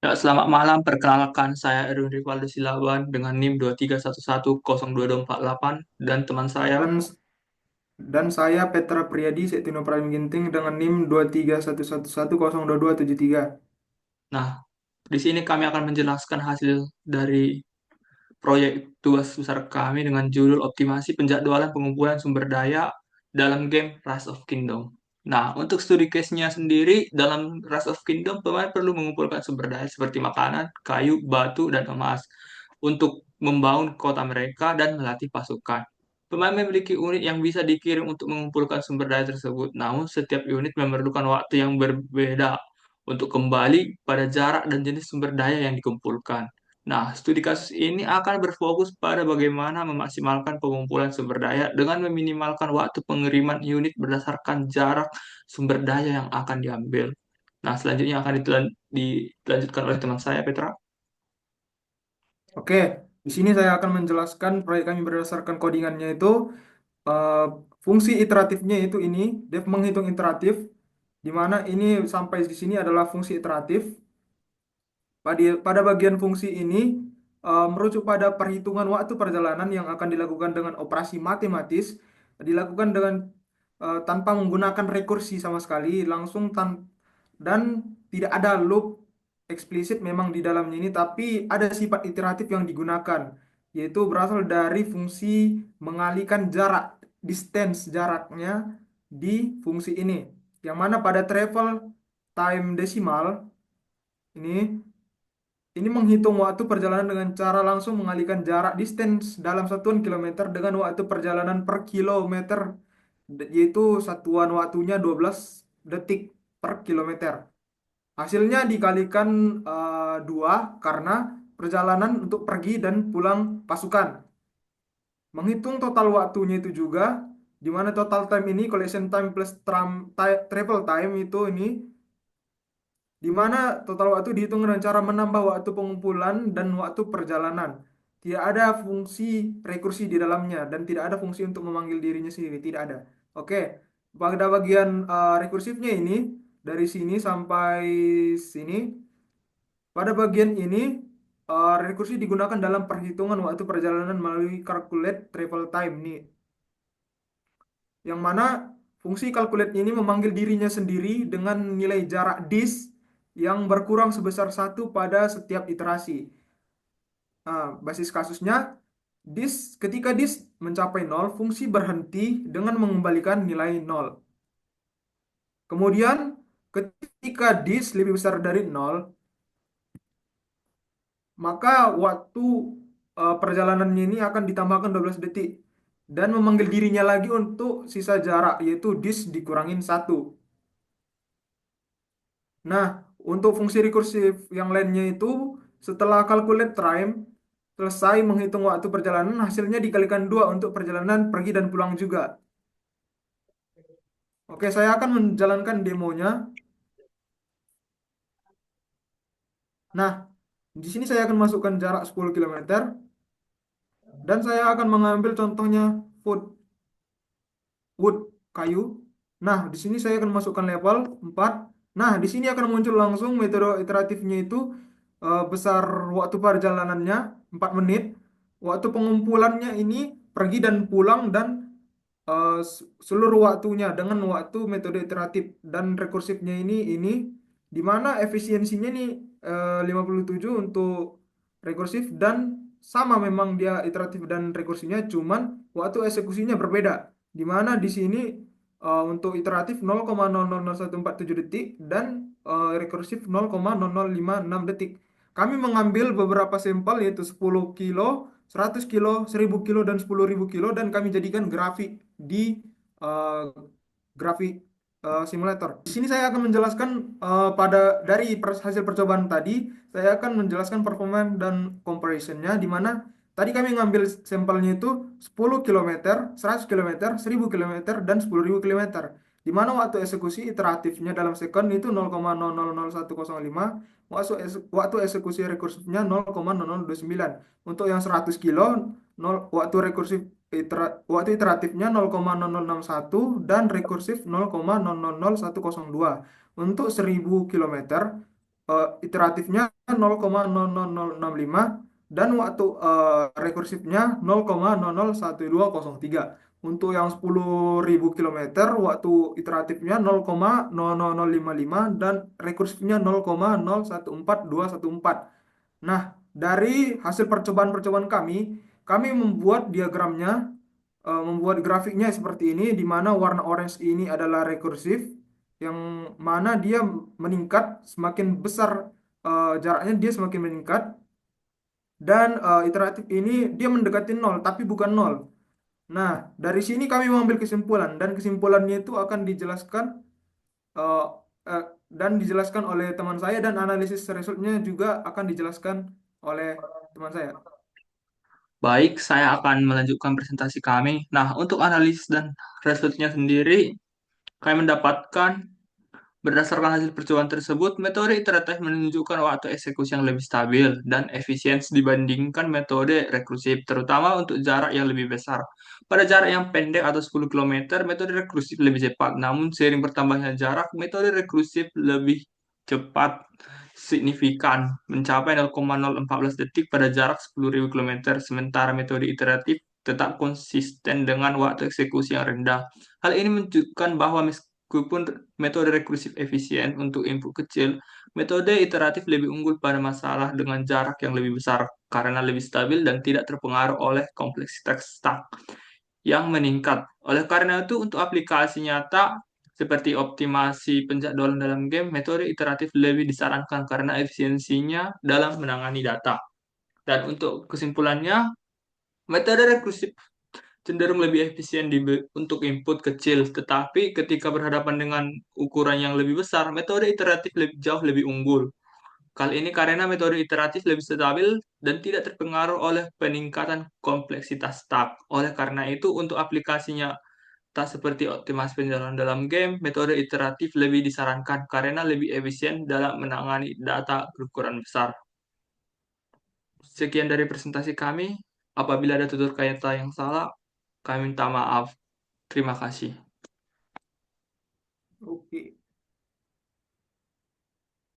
Ya, selamat malam. Perkenalkan, saya Erwin Rivaldo Silaban dengan NIM 231102248 dan teman saya. Dan dan saya Petra Priyadi Setino Prime Ginting dengan NIM 23111022273. Nah, di sini kami akan menjelaskan hasil dari proyek tugas besar kami dengan judul Optimasi Penjadwalan Pengumpulan Sumber Daya dalam game Rise of Kingdom. Nah, untuk studi case-nya sendiri, dalam Rise of Kingdom, pemain perlu mengumpulkan sumber daya seperti makanan, kayu, batu, dan emas untuk membangun kota mereka dan melatih pasukan. Pemain memiliki unit yang bisa dikirim untuk mengumpulkan sumber daya tersebut, namun setiap unit memerlukan waktu yang berbeda untuk kembali pada jarak dan jenis sumber daya yang dikumpulkan. Nah, studi kasus ini akan berfokus pada bagaimana memaksimalkan pengumpulan sumber daya dengan meminimalkan waktu pengiriman unit berdasarkan jarak sumber daya yang akan diambil. Nah, selanjutnya akan dilanjutkan oleh teman saya, Petra. Oke, di sini saya akan menjelaskan proyek kami berdasarkan codingannya itu eh, fungsi iteratifnya itu ini def menghitung iteratif di mana ini sampai di sini adalah fungsi iteratif. Pada bagian fungsi ini merujuk pada perhitungan waktu perjalanan yang akan dilakukan dengan operasi matematis, dilakukan dengan tanpa menggunakan rekursi sama sekali, dan tidak ada loop eksplisit memang di dalamnya ini, tapi ada sifat iteratif yang digunakan, yaitu berasal dari fungsi mengalihkan jarak, distance jaraknya di fungsi ini, yang mana pada travel time desimal ini menghitung waktu perjalanan dengan cara langsung mengalihkan jarak distance dalam satuan kilometer dengan waktu perjalanan per kilometer, yaitu satuan waktunya 12 detik per kilometer. Hasilnya dikalikan 2 karena perjalanan untuk pergi dan pulang pasukan. Menghitung total waktunya itu juga, di mana total time ini collection time plus travel time itu ini di mana total waktu dihitung dengan cara menambah waktu pengumpulan dan waktu perjalanan. Tidak ada fungsi rekursi di dalamnya dan tidak ada fungsi untuk memanggil dirinya sendiri, tidak ada. Oke, pada bagian rekursifnya ini dari sini sampai sini, pada bagian ini rekursi digunakan dalam perhitungan waktu perjalanan melalui calculate travel time nih, yang mana fungsi calculate ini memanggil dirinya sendiri dengan nilai jarak dis yang berkurang sebesar satu pada setiap iterasi. Basis kasusnya, ketika dis mencapai nol, fungsi berhenti dengan mengembalikan nilai nol. Kemudian, ketika dis lebih besar dari nol, maka waktu perjalanannya ini akan ditambahkan 12 detik dan memanggil dirinya lagi untuk sisa jarak, yaitu dis dikurangin satu. Nah, untuk fungsi rekursif yang lainnya itu setelah calculate time selesai menghitung waktu perjalanan, hasilnya dikalikan 2 untuk perjalanan pergi dan pulang juga. Oke, saya akan menjalankan demonya. Nah, di sini saya akan masukkan jarak 10 kilometer dan saya akan mengambil contohnya food, wood, kayu. Nah, di sini saya akan masukkan level 4. Nah, di sini akan muncul langsung metode iteratifnya itu besar waktu perjalanannya 4 menit. Waktu pengumpulannya ini pergi dan pulang dan seluruh waktunya dengan waktu metode iteratif dan rekursifnya ini di mana efisiensinya nih 57 untuk rekursif dan sama memang dia iteratif dan rekursifnya, cuman waktu eksekusinya berbeda, di mana di sini untuk iteratif 0,000147 detik dan rekursif 0,0056 detik. Kami mengambil beberapa sampel yaitu 10 kilo, 100 kilo, 1000 kilo, dan 10.000 kilo dan kami jadikan grafik di eh, grafik simulator. Di sini saya akan menjelaskan dari hasil percobaan tadi, saya akan menjelaskan performa dan comparisonnya di mana tadi kami ngambil sampelnya itu 10 kilometer, 100 kilometer, 1000 kilometer, dan 10.000 kilometer. Di mana waktu eksekusi iteratifnya dalam second itu 0,000105, waktu eksekusi rekursifnya 0,0029. Untuk yang 100 kilo, waktu waktu iteratifnya 0,0061 dan rekursif 0,000102. Untuk 1000 kilometer, iteratifnya 0,00065 dan waktu rekursifnya 0,001203. Untuk yang 10.000 kilometer waktu iteratifnya 0,00055 dan rekursifnya 0,014214. Nah, dari hasil percobaan-percobaan kami membuat diagramnya, membuat grafiknya seperti ini, di mana warna orange ini adalah rekursif, yang mana dia meningkat semakin besar, jaraknya dia semakin meningkat, dan iteratif ini dia mendekati nol, tapi bukan nol. Nah, dari sini kami mengambil kesimpulan, dan kesimpulannya itu akan dijelaskan eh, eh, dan dijelaskan oleh teman saya, dan analisis resultnya juga akan dijelaskan oleh teman saya. Baik, saya akan melanjutkan presentasi kami. Nah, untuk analisis dan resultnya sendiri, kami mendapatkan berdasarkan hasil percobaan tersebut, metode iteratif menunjukkan waktu eksekusi yang lebih stabil dan efisiensi dibandingkan metode rekursif, terutama untuk jarak yang lebih besar. Pada jarak yang pendek atau 10 kilometer, metode rekursif lebih cepat. Namun, seiring bertambahnya jarak, metode rekursif lebih cepat signifikan, mencapai 0,014 detik pada jarak 10.000 kilometer, sementara metode iteratif tetap konsisten dengan waktu eksekusi yang rendah. Hal ini menunjukkan bahwa meskipun metode rekursif efisien untuk input kecil, metode iteratif lebih unggul pada masalah dengan jarak yang lebih besar karena lebih stabil dan tidak terpengaruh oleh kompleksitas stack yang meningkat. Oleh karena itu, untuk aplikasi nyata seperti optimasi penjadwalan dalam game, metode iteratif lebih disarankan karena efisiensinya dalam menangani data. Dan untuk kesimpulannya, metode rekursif cenderung lebih efisien untuk input kecil, tetapi ketika berhadapan dengan ukuran yang lebih besar, metode iteratif jauh lebih unggul. Kali ini karena metode iteratif lebih stabil dan tidak terpengaruh oleh peningkatan kompleksitas stack. Oleh karena itu, untuk aplikasinya tak seperti optimasi penjalan dalam game, metode iteratif lebih disarankan karena lebih efisien dalam menangani data berukuran besar. Sekian dari presentasi kami. Apabila ada tutur kata yang salah, kami minta maaf. Terima kasih. Oke.